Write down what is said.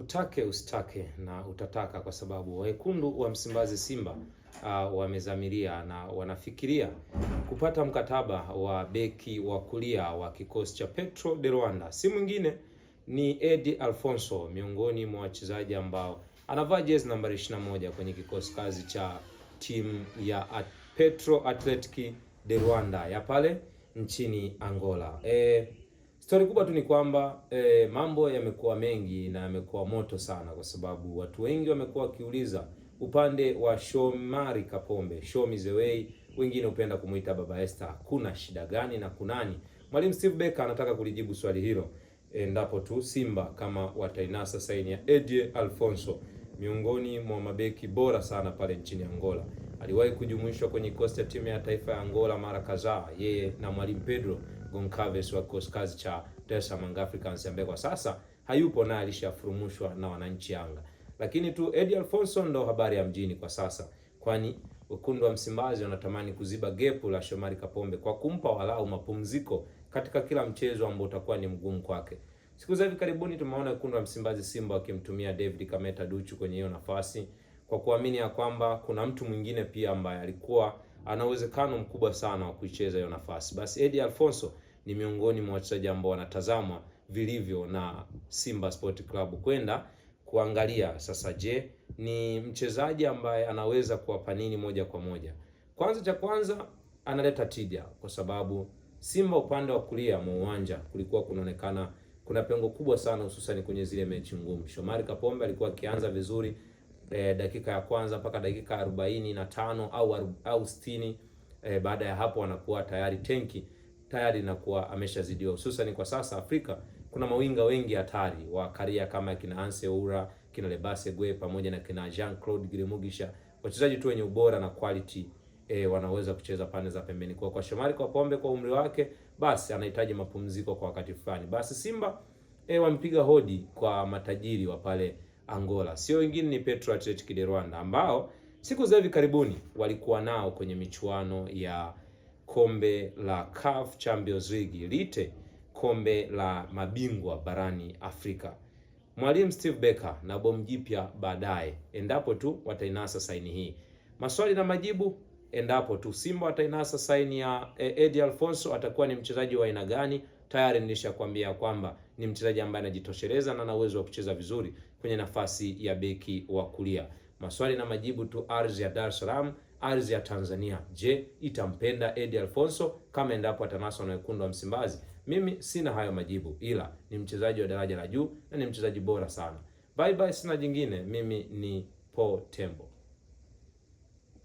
Utake usitake na utataka, kwa sababu wekundu wa Msimbazi Simba wamezamiria na wanafikiria kupata mkataba wa beki wa kulia wa kikosi cha Petro de Luanda. Si mwingine ni Eddie Alfonso, miongoni mwa wachezaji ambao anavaa jezi nambari 21 kwenye kikosi kazi cha timu ya Petro Athletic de Luanda ya pale nchini Angola. Story kubwa tu ni kwamba mambo yamekuwa mengi na yamekuwa moto sana, kwa sababu watu wengi wamekuwa wakiuliza upande wa Shomari Kapombe, Show me the way, wengine hupenda kumuita Baba Esther, kuna shida gani na kunani? Mwalimu Steve Barker anataka kulijibu swali hilo endapo tu Simba kama watainasa saini ya Eddie Alfonso, miongoni mwa mabeki bora sana pale nchini Angola. Aliwahi kujumuishwa kwenye kikosi cha timu ya taifa ya Angola mara kadhaa, yeye na mwalimu Pedro Goncalves wa kikosi kazi cha Dar es Salaam Africans, ambaye kwa sasa hayupo na alishafurumushwa na wananchi Yanga. Lakini tu Eddie Alfonso ndo habari ya mjini kwa sasa, kwani wekundu wa Msimbazi wanatamani kuziba gepu la Shomari Kapombe kwa kumpa walau mapumziko katika kila mchezo ambao utakuwa ni mgumu kwake. Siku za hivi karibuni tumeona wekundu wa Msimbazi Simba wakimtumia David Kameta Duchu kwenye hiyo nafasi, kwa kuamini ya kwamba kuna mtu mwingine pia ambaye alikuwa ana uwezekano mkubwa sana wa kuicheza hiyo nafasi. Basi Eddie Alfonso ni miongoni mwa wachezaji ambao wanatazamwa vilivyo na Simba Sport Club kwenda kuangalia sasa, je, ni mchezaji ambaye anaweza kuwapa nini moja kwa moja. Cha kwanza analeta tija, kwa sababu Simba upande wa kulia mwa uwanja kulikuwa kunaonekana kuna pengo kubwa sana, hususan kwenye zile mechi ngumu. Shomari Kapombe alikuwa akianza vizuri dakika ya kwanza mpaka dakika 45 au 60. Baada ya hapo anakuwa tayari inakuwa ameshazidiwa, hususan kwa sasa Afrika kuna mawinga wengi hatari wa karia kama kina Anse Oura, kina Lebase Gwe pamoja na kina Jean-Claude Giremugisha, wachezaji tu wenye ubora na quality wanaweza kucheza pande za pembeni. Kwa Shomari Kapombe kwa umri wake, basi anahitaji mapumziko kwa wakati fulani. Basi Simba wamepiga hodi kwa matajiri wa pale Angola, sio wengine ni Petro Athletic de Luanda, ambao siku za hivi karibuni walikuwa nao kwenye michuano ya kombe la CAF Champions League, lite kombe la mabingwa barani Afrika. Mwalimu Steve Barker na bomu jipya baadaye, endapo tu watainasa saini hii. Maswali na majibu, endapo tu Simba watainasa saini ya Eddie Alfonso, atakuwa ni mchezaji wa aina gani? Tayari nilishakwambia kwamba ni mchezaji ambaye anajitosheleza na ana uwezo wa kucheza vizuri kwenye nafasi ya beki wa kulia. Maswali na majibu tu, ardhi ya Dar es Salaam, ardhi ya Tanzania. Je, itampenda Eddie Alfonso kama endapo atanaswa na wekundu wa Msimbazi? Mimi sina hayo majibu, ila ni mchezaji wa daraja la juu na ni mchezaji bora sana. Bye bye, sina jingine. Mimi ni Paul Tembo.